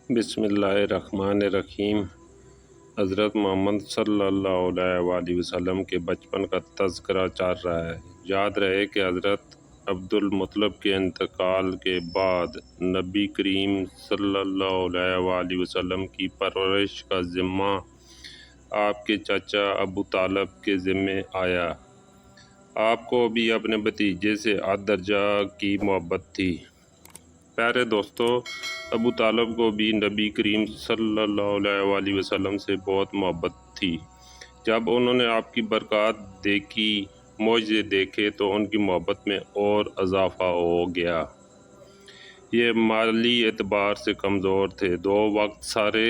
بسم اللہ الرحمن الرحیم۔ حضرت محمد صلی اللہ علیہ وآلہ وسلم کے بچپن کا تذکرہ چل رہا ہے۔ یاد رہے کہ حضرت عبد المطلب کے انتقال کے بعد نبی کریم صلی اللہ علیہ وآلہ وسلم کی پرورش کا ذمہ آپ کے چچا ابو طالب کے ذمے آیا۔ آپ کو بھی اپنے بھتیجے سے حد درجہ کی محبت تھی۔ پیارے دوستو، ابو طالب کو بھی نبی کریم صلی اللہ علیہ وآلہ وسلم سے بہت محبت تھی۔ جب انہوں نے آپ کی برکات دیکھی، معجزے دیکھے تو ان کی محبت میں اور اضافہ ہو گیا۔ یہ مالی اعتبار سے کمزور تھے، 2 وقت سارے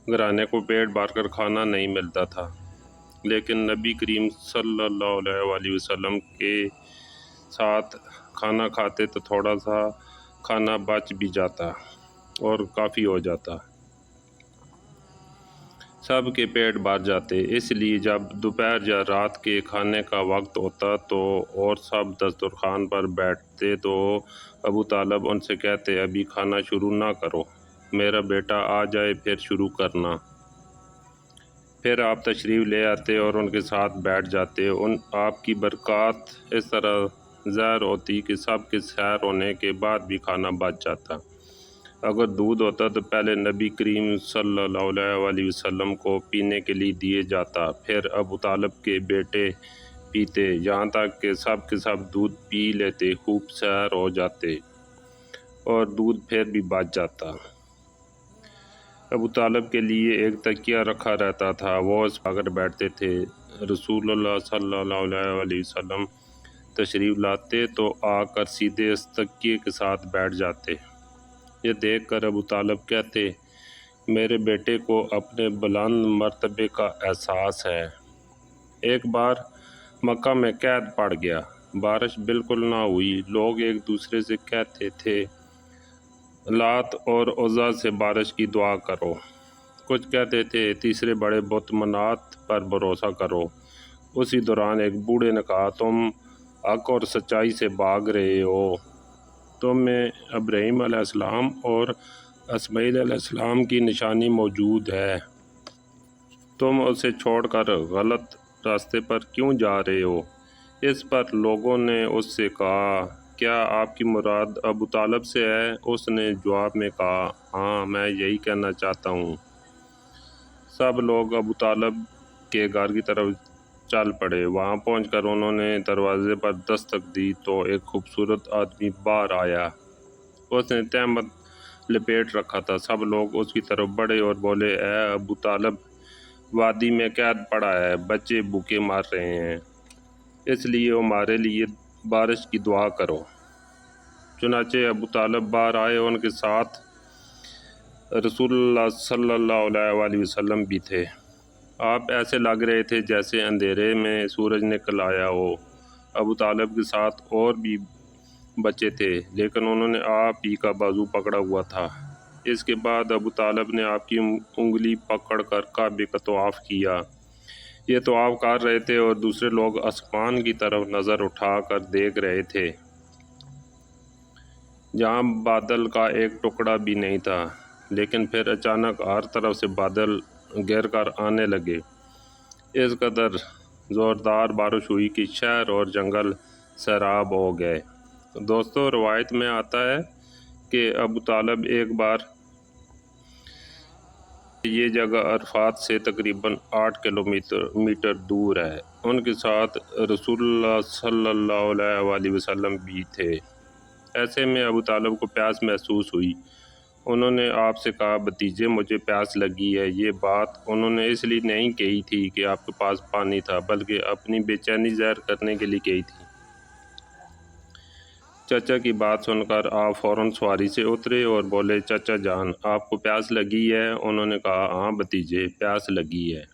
گھرانے کو پیٹ بھر کر کھانا نہیں ملتا تھا، لیکن نبی کریم صلی اللہ علیہ وآلہ وسلم کے ساتھ کھانا کھاتے تو تھوڑا سا کھانا بچ بھی جاتا اور کافی ہو جاتا، سب کے پیٹ بھر جاتے۔ اس لیے جب دوپہر یا رات کے کھانے کا وقت ہوتا تو اور سب دسترخوان پر بیٹھتے تو ابو طالب ان سے کہتے، ابھی کھانا شروع نہ کرو، میرا بیٹا آ جائے پھر شروع کرنا۔ پھر آپ تشریف لے آتے اور ان کے ساتھ بیٹھ جاتے۔ آپ کی برکات اس طرح ظاہر ہوتی کہ سب کے سیر ہونے کے بعد بھی کھانا بچ جاتا۔ اگر دودھ ہوتا تو پہلے نبی کریم صلی اللہ علیہ وآلہ وسلم کو پینے کے لیے دیے جاتا، پھر ابو طالب کے بیٹے پیتے، یہاں تک کہ سب کے سب دودھ پی لیتے، خوب سیر ہو جاتے اور دودھ پھر بھی بچ جاتا۔ ابو طالب کے لیے ایک تکیہ رکھا رہتا تھا، وہ اس پر بیٹھتے تھے۔ رسول اللہ صلی اللہ علیہ وآلہ وسلم تشریف لاتے تو آ کر سیدھے اس تکیے کے ساتھ بیٹھ جاتے۔ یہ دیکھ کر ابو طالب کہتے، میرے بیٹے کو اپنے بلند مرتبے کا احساس ہے۔ ایک بار مکہ میں قحط پڑ گیا، بارش بالکل نہ ہوئی، لوگ ایک دوسرے سے کہتے تھے لات اور عزا سے بارش کی دعا کرو، کچھ کہتے تھے تیسرے بڑے بت منات پر بھروسہ کرو۔ اسی دوران ایک بوڑھے نے کہا، تم حق اور سچائی سے بھاگ رہے ہو، تم میں ابراہیم علیہ السلام اور اسماعیل علیہ السلام کی نشانی موجود ہے، تم اسے چھوڑ کر غلط راستے پر کیوں جا رہے ہو؟ اس پر لوگوں نے اس سے کہا، کیا آپ کی مراد ابو طالب سے ہے؟ اس نے جواب میں کہا، ہاں، میں یہی کہنا چاہتا ہوں۔ سب لوگ ابو طالب کے گھر کی طرف چل پڑے۔ وہاں پہنچ کر انہوں نے دروازے پر دستک دی تو ایک خوبصورت آدمی باہر آیا۔ اس نے تہمت لپیٹ رکھا تھا۔ سب لوگ اس کی طرف بڑھے اور بولے، اے ابو طالب، وادی میں قحط پڑا ہے، بچے بھوکے مر رہے ہیں، اس لیے ہمارے لیے بارش کی دعا کرو۔ چنانچہ ابو طالب باہر آئے، ان کے ساتھ رسول اللہ صلی اللہ علیہ وآلہ وسلم بھی تھے۔ آپ ایسے لگ رہے تھے جیسے اندھیرے میں سورج نکل آیا ہو۔ ابو طالب کے ساتھ اور بھی بچے تھے، لیکن انہوں نے آپ ہی کا بازو پکڑا ہوا تھا۔ اس کے بعد ابو طالب نے آپ کی انگلی پکڑ کر کعبے کا طواف کیا۔ یہ طواف کر رہے تھے اور دوسرے لوگ آسمان کی طرف نظر اٹھا کر دیکھ رہے تھے، جہاں بادل کا ایک ٹکڑا بھی نہیں تھا۔ لیکن پھر اچانک ہر طرف سے بادل گر کر آنے لگے۔ اس قدر زوردار بارش ہوئی کہ شہر اور جنگل سیراب ہو گئے۔ دوستو، روایت میں آتا ہے کہ ابو طالب ایک بار، یہ جگہ عرفات سے تقریباً 8 کلومیٹر دور ہے، ان کے ساتھ رسول اللہ صلی اللہ علیہ وآلہ وسلم بھی تھے۔ ایسے میں ابو طالب کو پیاس محسوس ہوئی۔ انہوں نے آپ سے کہا، بھتیجے، مجھے پیاس لگی ہے۔ یہ بات انہوں نے اس لیے نہیں کہی تھی کہ آپ کے پاس پانی تھا، بلکہ اپنی بے چینی ظاہر کرنے کے لیے کہی تھی۔ چچا کی بات سن کر آپ فوراً سواری سے اترے اور بولے، چچا جان، آپ کو پیاس لگی ہے؟ انہوں نے کہا، ہاں بھتیجے، پیاس لگی ہے۔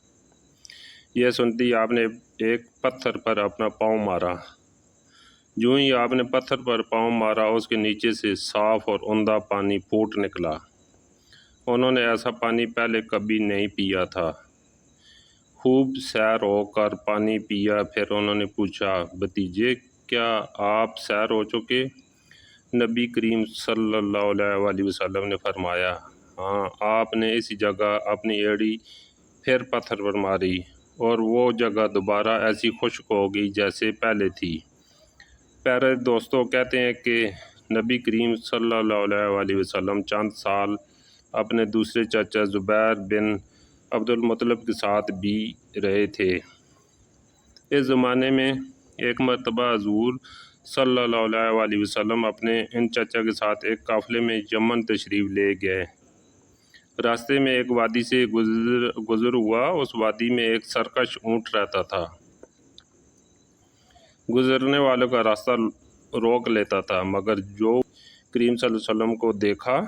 یہ سنتے ہی آپ نے ایک پتھر پر اپنا پاؤں مارا۔ جوں ہی آپ نے پتھر پر پاؤں مارا، اس کے نیچے سے صاف اور عمدہ پانی پھوٹ نکلا۔ انہوں نے ایسا پانی پہلے کبھی نہیں پیا تھا۔ خوب سیر ہو کر پانی پیا۔ پھر انہوں نے پوچھا، بھتیجے، کیا آپ سیر ہو چکے؟ نبی کریم صلی اللہ علیہ وسلم نے فرمایا، ہاں، آپ نے اسی جگہ اپنی ایڑی پھر پتھر پر ماری اور وہ جگہ دوبارہ ایسی خشک ہو گئی جیسے پہلے تھی۔ پیارے دوستوں، کہتے ہیں کہ نبی کریم صلی اللہ علیہ وسلم چند سال اپنے دوسرے چچا زبیر بن عبد المطلب کے ساتھ بھی رہے تھے۔ اس زمانے میں ایک مرتبہ حضور صلی اللہ علیہ وسلم اپنے ان چچا کے ساتھ ایک قافلے میں یمن تشریف لے گئے۔ راستے میں ایک وادی سے گزر ہوا۔ اس وادی میں ایک سرکش اونٹ رہتا تھا۔ گزرنے والوں کا راستہ روک لیتا تھا، مگر جو کریم صلی اللہ علیہ وسلم کو دیکھا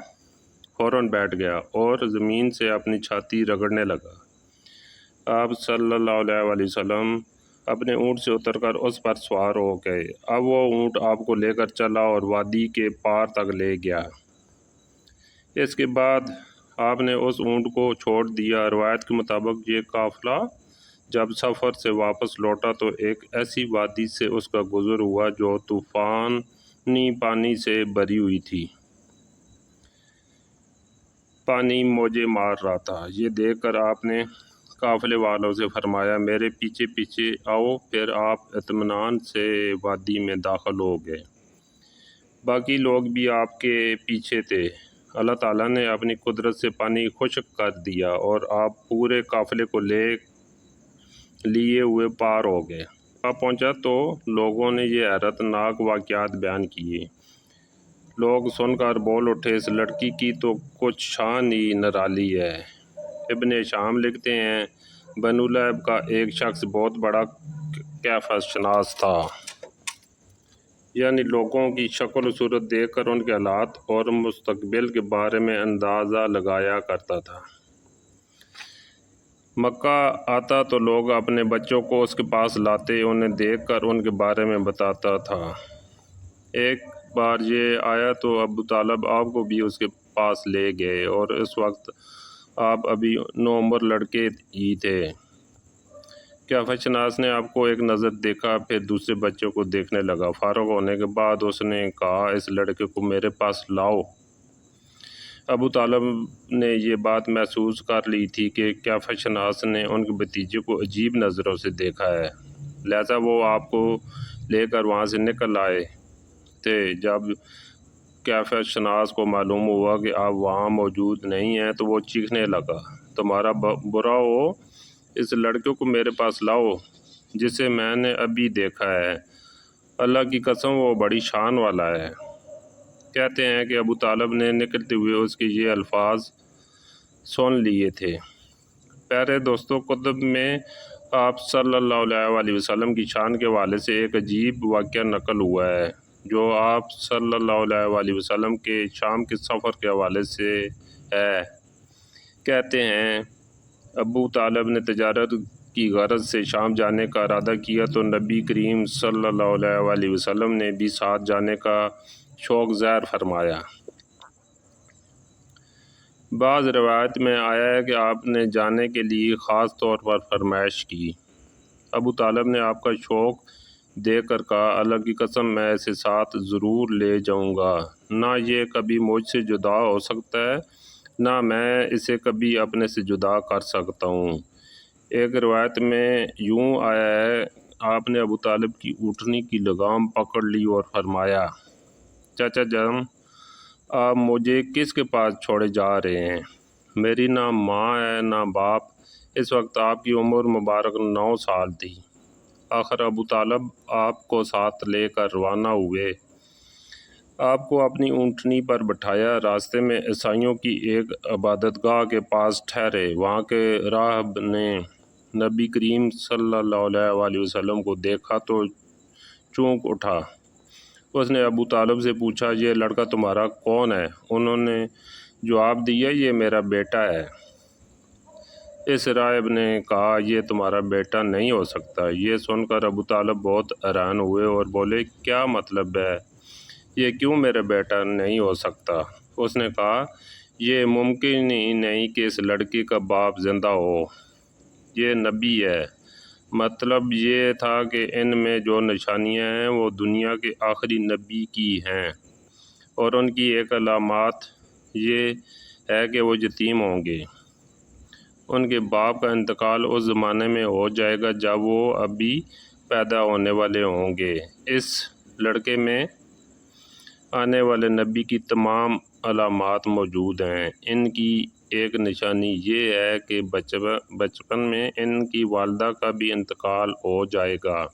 فوراً بیٹھ گیا اور زمین سے اپنی چھاتی رگڑنے لگا۔ آپ صلی اللہ علیہ وسلم اپنے اونٹ سے اتر کر اس پر سوار ہو گئے۔ اب وہ اونٹ آپ کو لے کر چلا اور وادی کے پار تک لے گیا۔ اس کے بعد آپ نے اس اونٹ کو چھوڑ دیا۔ روایت کے مطابق یہ قافلہ جب سفر سے واپس لوٹا تو ایک ایسی وادی سے اس کا گزر ہوا جو طوفانی پانی سے بھری ہوئی تھی۔ پانی موجیں مار رہا تھا۔ یہ دیکھ کر آپ نے قافلے والوں سے فرمایا، میرے پیچھے پیچھے آؤ۔ پھر آپ اطمینان سے وادی میں داخل ہو گئے۔ باقی لوگ بھی آپ کے پیچھے تھے۔ اللہ تعالیٰ نے اپنی قدرت سے پانی خشک کر دیا اور آپ پورے قافلے کو لیے ہوئے پار ہو گئے۔ آپ پہنچا تو لوگوں نے یہ حیرت ناک واقعات بیان کیے۔ لوگ سن کر بول اٹھے، اس لڑکی کی تو کچھ شان ہی نرالی ہے۔ ابن شام لکھتے ہیں، بنو لہب کا ایک شخص بہت بڑا کیفیت شناس تھا، یعنی لوگوں کی شکل و صورت دیکھ کر ان کے حالات اور مستقبل کے بارے میں اندازہ لگایا کرتا تھا۔ مکہ آتا تو لوگ اپنے بچوں کو اس کے پاس لاتے، انہیں دیکھ کر ان کے بارے میں بتاتا تھا۔ ایک بار یہ آیا تو ابو طالب آپ کو بھی اس کے پاس لے گئے اور اس وقت آپ ابھی نوعمر لڑکے ہی تھے۔ کیفیت شناس نے آپ کو ایک نظر دیکھا، پھر دوسرے بچوں کو دیکھنے لگا۔ فارغ ہونے کے بعد اس نے کہا، اس لڑکے کو میرے پاس لاؤ۔ ابو طالب نے یہ بات محسوس کر لی تھی کہ کیفیت شناس نے ان کے بھتیجے کو عجیب نظروں سے دیکھا ہے، لہذا وہ آپ کو لے کر وہاں سے نکل آئے تھے۔ جب کیفیت شناس کو معلوم ہوا کہ آپ وہاں موجود نہیں ہیں تو وہ چیخنے لگا، تمہارا برا ہو، اس لڑکے کو میرے پاس لاؤ جسے میں نے ابھی دیکھا ہے۔ اللہ کی قسم وہ بڑی شان والا ہے۔ کہتے ہیں کہ ابو طالب نے نکلتے ہوئے اس کے یہ الفاظ سن لیے تھے۔ پیارے دوستو، کتب میں آپ صلی اللہ علیہ وسلم کی شان کے حوالے سے ایک عجیب واقعہ نقل ہوا ہے جو آپ صلی اللہ علیہ وسلم کے شام کے سفر کے حوالے سے ہے۔ کہتے ہیں ابو طالب نے تجارت کی غرض سے شام جانے کا ارادہ کیا تو نبی کریم صلی اللہ علیہ وسلم نے بھی ساتھ جانے کا شوق ظاہر فرمایا۔ بعض روایت میں آیا ہے کہ آپ نے جانے کے لیے خاص طور پر فرمائش کی۔ ابو طالب نے آپ کا شوق دیکھ کر کہا، اللہ کی قسم میں اسے ساتھ ضرور لے جاؤں گا، نہ یہ کبھی مجھ سے جدا ہو سکتا ہے نہ میں اسے کبھی اپنے سے جدا کر سکتا ہوں۔ ایک روایت میں یوں آیا ہے، آپ نے ابو طالب کی اونٹنی کی لگام پکڑ لی اور فرمایا، چچا جان، آپ مجھے کس کے پاس چھوڑے جا رہے ہیں؟ میری نہ ماں ہے نہ باپ۔ اس وقت آپ کی عمر مبارک 9 سال تھی۔ آخر ابو طالب آپ کو ساتھ لے کر روانہ ہوئے، آپ کو اپنی اونٹنی پر بٹھایا، راستے میں عیسائیوں کی ایک عبادت گاہ کے پاس ٹھہرے۔ وہاں کے راہب نے نبی کریم صلی اللہ علیہ وسلم کو دیکھا تو چونک اٹھا۔ اس نے ابو طالب سے پوچھا، یہ لڑکا تمہارا کون ہے؟ انہوں نے جواب دیا، یہ میرا بیٹا ہے۔ اس راہب نے کہا، یہ تمہارا بیٹا نہیں ہو سکتا۔ یہ سن کر ابو طالب بہت حیران ہوئے اور بولے، کیا مطلب ہے؟ یہ کیوں میرا بیٹا نہیں ہو سکتا؟ اس نے کہا، یہ ممکن ہی نہیں کہ اس لڑکی کا باپ زندہ ہو، یہ نبی ہے۔ مطلب یہ تھا کہ ان میں جو نشانیاں ہیں وہ دنیا کے آخری نبی کی ہیں۔ اور ان کی ایک علامات یہ ہے کہ وہ یتیم ہوں گے۔ ان کے باپ کا انتقال اس زمانے میں ہو جائے گا جب وہ ابھی پیدا ہونے والے ہوں گے۔ اس لڑکے میں آنے والے نبی کی تمام علامات موجود ہیں۔ ان کی ایک نشانی یہ ہے کہ بچپن میں ان کی والدہ کا بھی انتقال ہو جائے گا۔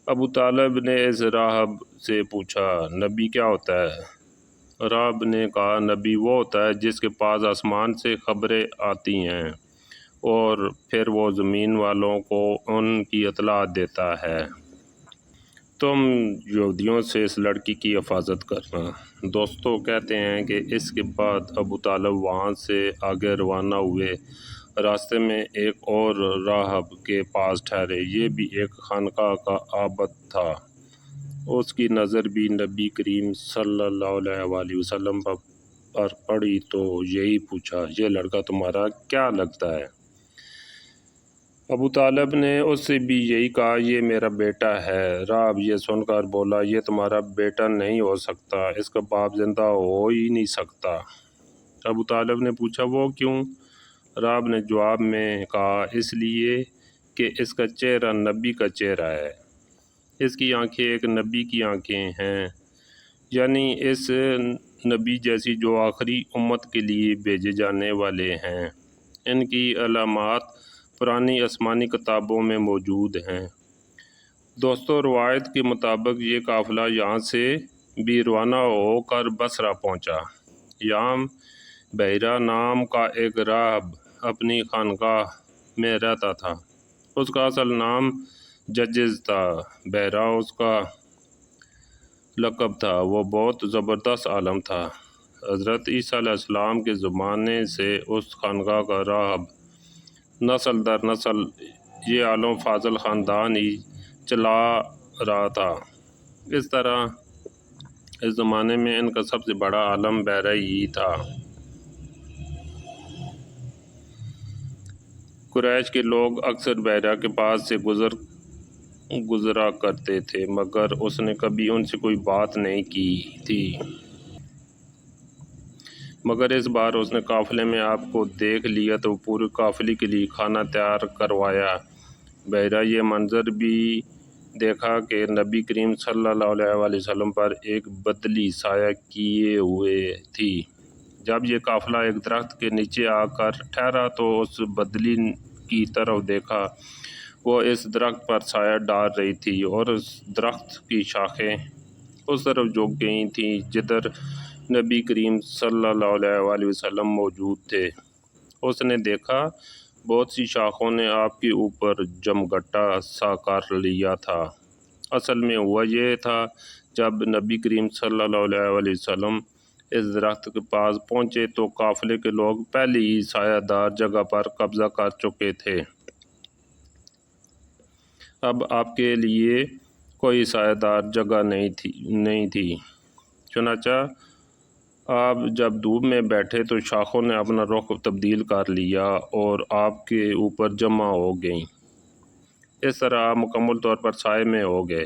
ابو طالب نے اس راہب سے پوچھا، نبی کیا ہوتا ہے؟ راہب نے کہا، نبی وہ ہوتا ہے جس کے پاس آسمان سے خبریں آتی ہیں اور پھر وہ زمین والوں کو ان کی اطلاع دیتا ہے۔ تم یہودیوں سے اس لڑکی کی حفاظت کرنا۔ دوستو کہتے ہیں کہ اس کے بعد ابو طالب وہاں سے آگے روانہ ہوئے۔ راستے میں ایک اور راہب کے پاس ٹھہرے۔ یہ بھی ایک خانقاہ کا عابد تھا۔ اس کی نظر بھی نبی کریم صلی اللہ علیہ وآلہ وسلم پر پڑی تو یہی پوچھا، یہ لڑکا تمہارا کیا لگتا ہے؟ ابو طالب نے اس سے بھی یہی کہا، یہ میرا بیٹا ہے۔ راہب یہ سن کر بولا، یہ تمہارا بیٹا نہیں ہو سکتا، اس کا باپ زندہ ہو ہی نہیں سکتا۔ ابو طالب نے پوچھا، وہ کیوں؟ راہب نے جواب میں کہا، اس لیے کہ اس کا چہرہ نبی کا چہرہ ہے، اس کی آنکھیں ایک نبی کی آنکھیں ہیں، یعنی اس نبی جیسی جو آخری امت کے لیے بھیجے جانے والے ہیں۔ ان کی علامات پرانی آسمانی کتابوں میں موجود ہیں۔ دوستو روایت کے مطابق یہ قافلہ یہاں سے بھی روانہ ہو کر بصرہ پہنچا۔ یہاں بحیرہ نام کا ایک راہب اپنی خانقاہ میں رہتا تھا۔ اس کا اصل نام ججز تھا، بحیرہ اس کا لقب تھا۔ وہ بہت زبردست عالم تھا۔ حضرت عیسیٰ علیہ السلام کے زمانے سے اس خانقاہ کا راہب نسل در نسل یہ عالم فاضل خاندان ہی چلا رہا تھا۔ اس طرح اس زمانے میں ان کا سب سے بڑا عالم بحیرہ ہی تھا۔ قریش کے لوگ اکثر بحیرہ کے پاس سے گزرا کرتے تھے، مگر اس نے کبھی ان سے کوئی بات نہیں کی تھی۔ مگر اس بار اس نے قافلے میں آپ کو دیکھ لیا تو پورے قافلے کے لیے کھانا تیار کروایا۔ بحیرہ یہ منظر بھی دیکھا کہ نبی کریم صلی اللہ علیہ وآلہ وسلم پر ایک بدلی سایہ کیے ہوئے تھی۔ جب یہ قافلہ ایک درخت کے نیچے آ کر ٹھہرا تو اس بدلی کی طرف دیکھا، وہ اس درخت پر سایہ ڈال رہی تھی اور اس درخت کی شاخیں اس طرف جھک گئی تھیں جدھر نبی کریم صلی اللہ علیہ وآلہ وسلم موجود تھے۔ اس نے دیکھا بہت سی شاخوں نے آپ کے اوپر جمگٹا سا کر لیا تھا۔ اصل میں ہوا یہ تھا، جب نبی کریم صلی اللہ علیہ وآلہ وسلم اس درخت کے پاس پہنچے تو قافلے کے لوگ پہلے ہی سایہ دار جگہ پر قبضہ کر چکے تھے۔ اب آپ کے لیے کوئی سایہ دار جگہ نہیں تھی۔ چنانچہ آپ جب دھوپ میں بیٹھے تو شاخوں نے اپنا رخ تبدیل کر لیا اور آپ کے اوپر جمع ہو گئیں۔ اس طرح آپ مکمل طور پر سائے میں ہو گئے۔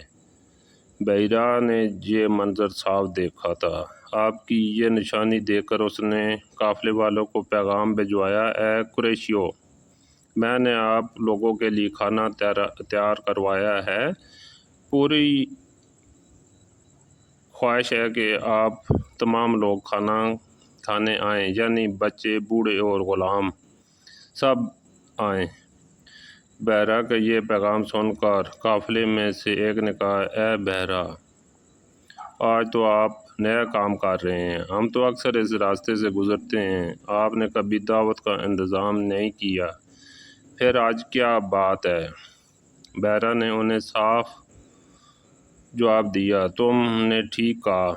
بحیرہ نے یہ منظر صاف دیکھا تھا۔ آپ کی یہ نشانی دیکھ کر اس نے قافلے والوں کو پیغام بھجوایا، اے قریشیو، میں نے آپ لوگوں کے لیے کھانا تیار کروایا ہے۔ پوری خواہش ہے کہ آپ تمام لوگ کھانا کھانے آئیں، یعنی بچے، بوڑھے اور غلام سب آئیں۔ بحیرہ کا یہ پیغام سن کر قافلے میں سے ایک نے کہا، اے بحیرہ، آج تو آپ نیا کام کر رہے ہیں، ہم تو اکثر اس راستے سے گزرتے ہیں، آپ نے کبھی دعوت کا انتظام نہیں کیا، پھر آج کیا بات ہے؟ بحیرہ نے انہیں صاف جواب دیا، تم نے ٹھیک کہا،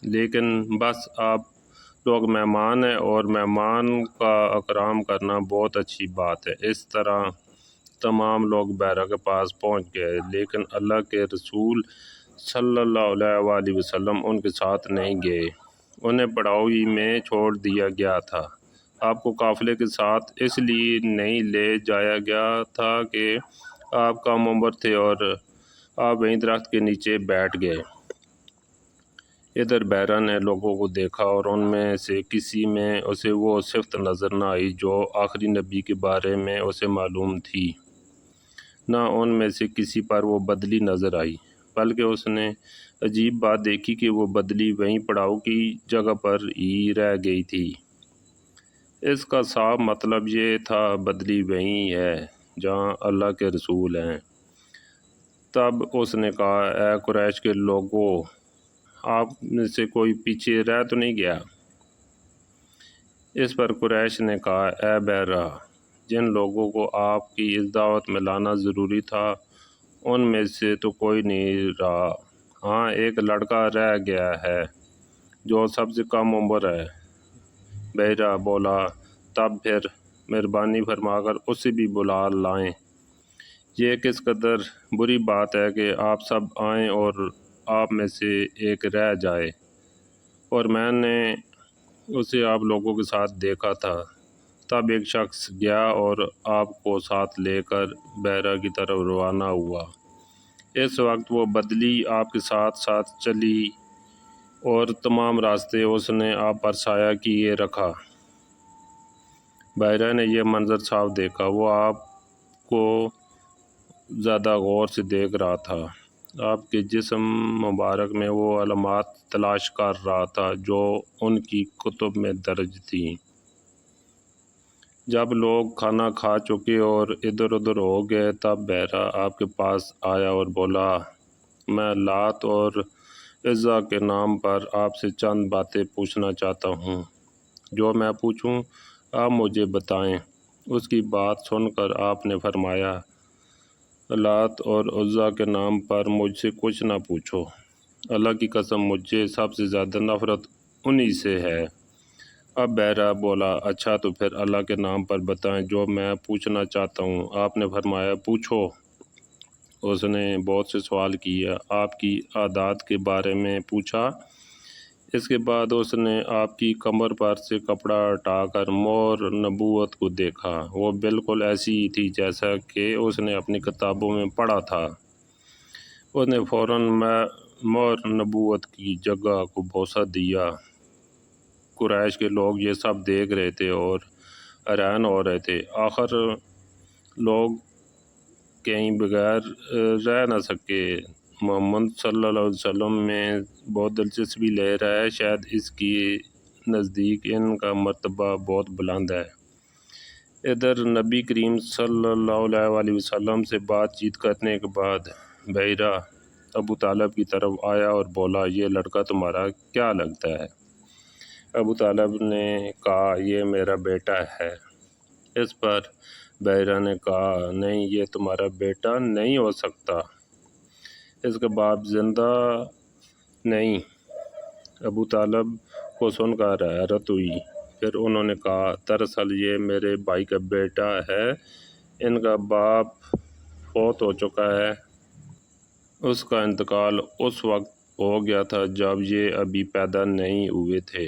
لیکن بس آپ لوگ مہمان ہیں اور مہمان کا اکرام کرنا بہت اچھی بات ہے۔ اس طرح تمام لوگ بحیرہ کے پاس پہنچ گئے، لیکن اللہ کے رسول صلی اللہ علیہ وآلہ وسلم ان کے ساتھ نہیں گئے، انہیں پڑاؤ ہی میں چھوڑ دیا گیا تھا۔ آپ کو قافلے کے ساتھ اس لیے نہیں لے جایا گیا تھا کہ آپ کم عمر تھے اور آپ وہیں درخت کے نیچے بیٹھ گئے۔ ادھر بحرہ نے لوگوں کو دیکھا اور ان میں سے کسی میں اسے وہ صفت نظر نہ آئی جو آخری نبی کے بارے میں اسے معلوم تھی، نہ ان میں سے کسی پر وہ بدلی نظر آئی، بلکہ اس نے عجیب بات دیکھی کہ وہ بدلی وہیں پڑاؤ کی جگہ پر ہی رہ گئی تھی۔ اس کا صاف مطلب یہ تھا بدلی وہیں ہے جہاں اللہ کے رسول ہیں۔ تب اس نے کہا، اے قریش کے لوگو، آپ میں سے کوئی پیچھے رہ تو نہیں گیا؟ اس پر قریش نے کہا، اے بحرہ، جن لوگوں کو آپ کی اس دعوت میں لانا ضروری تھا ان میں سے تو کوئی نہیں رہا، ہاں ایک لڑکا رہ گیا ہے جو سب سے کم عمر ہے۔ بحرہ بولا، تب پھر مہربانی فرما کر اسے بھی بلا لائیں۔ یہ کس قدر بری بات ہے کہ آپ سب آئیں اور آپ میں سے ایک رہ جائے، اور میں نے اسے آپ لوگوں کے ساتھ دیکھا تھا۔ تب ایک شخص گیا اور آپ کو ساتھ لے کر بحرہ کی طرف روانہ ہوا۔ اس وقت وہ بدلی آپ کے ساتھ ساتھ چلی اور تمام راستے اس نے آپ پر سایہ کیے رکھا۔ بحرہ نے یہ منظر صاف دیکھا، وہ آپ کو زیادہ غور سے دیکھ رہا تھا۔ آپ کے جسم مبارک میں وہ علامات تلاش کر رہا تھا جو ان کی کتب میں درج تھیں۔ جب لوگ کھانا کھا چکے اور ادھر ادھر ہو گئے تب بحرہ آپ کے پاس آیا اور بولا، میں لات اور عزیٰ کے نام پر آپ سے چند باتیں پوچھنا چاہتا ہوں، جو میں پوچھوں آپ مجھے بتائیں۔ اس کی بات سن کر آپ نے فرمایا، لات اور عزیٰ کے نام پر مجھ سے کچھ نہ پوچھو، اللہ کی قسم مجھے سب سے زیادہ نفرت انہی سے ہے۔ اب بحرہ بولا، اچھا تو پھر اللہ کے نام پر بتائیں جو میں پوچھنا چاہتا ہوں۔ آپ نے فرمایا، پوچھو۔ اس نے بہت سے سوال کیے، آپ کی عادات کے بارے میں پوچھا۔ اس کے بعد اس نے آپ کی کمر پر سے کپڑا ہٹا کر مہر نبوت کو دیکھا، وہ بالکل ایسی ہی تھی جیسا کہ اس نے اپنی کتابوں میں پڑھا تھا۔ اس نے فوراً مہر نبوت کی جگہ کو بوسہ دیا۔ قریش کے لوگ یہ سب دیکھ رہے تھے اور حیران ہو رہے تھے، آخر لوگ کہیں بغیر رہ نہ سکے، محمد صلی اللہ علیہ وسلم میں بہت دلچسپی لے رہا ہے، شاید اس کی نزدیک ان کا مرتبہ بہت بلند ہے۔ ادھر نبی کریم صلی اللہ علیہ وسلم سے بات چیت کرنے کے بعد بحرہ ابو طالب کی طرف آیا اور بولا، یہ لڑکا تمہارا کیا لگتا ہے؟ ابو طالب نے کہا، یہ میرا بیٹا ہے۔ اس پر بحرہ نے کہا، نہیں یہ تمہارا بیٹا نہیں ہو سکتا، اس کا باپ زندہ نہیں۔ ابو طالب کو سن کر حیرت ہوئی، پھر انہوں نے کہا، دراصل یہ میرے بھائی کا بیٹا ہے، ان کا باپ فوت ہو چکا ہے، اس کا انتقال اس وقت ہو گیا تھا جب یہ ابھی پیدا نہیں ہوئے تھے۔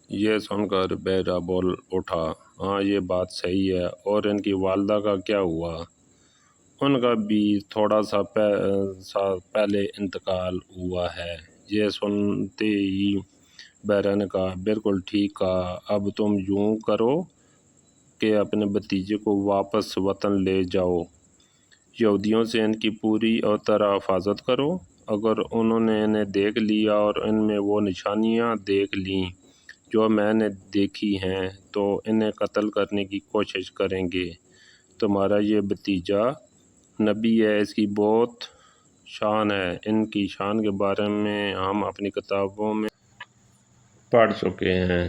یہ سن کر بحرہ بول اٹھا، ہاں یہ بات صحیح ہے، اور ان کی والدہ کا کیا ہوا؟ ان کا بھی تھوڑا سا پہلے انتقال ہوا ہے۔ یہ سنتے ہی بحرہ نے کہا، بالکل ٹھیک کہا، اب تم یوں کرو کہ اپنے بھتیجے کو واپس وطن لے جاؤ، یہودیوں سے ان کی پوری اور طرح حفاظت کرو، اگر انہوں نے انہیں دیکھ لیا اور ان میں وہ نشانیاں دیکھ لیں جو میں نے دیکھی ہیں تو انہیں قتل کرنے کی کوشش کریں گے۔ تمہارا یہ بھتیجا نبی ہے، اس کی بہت شان ہے، ان کی شان کے بارے میں ہم اپنی کتابوں میں پڑھ چکے ہیں۔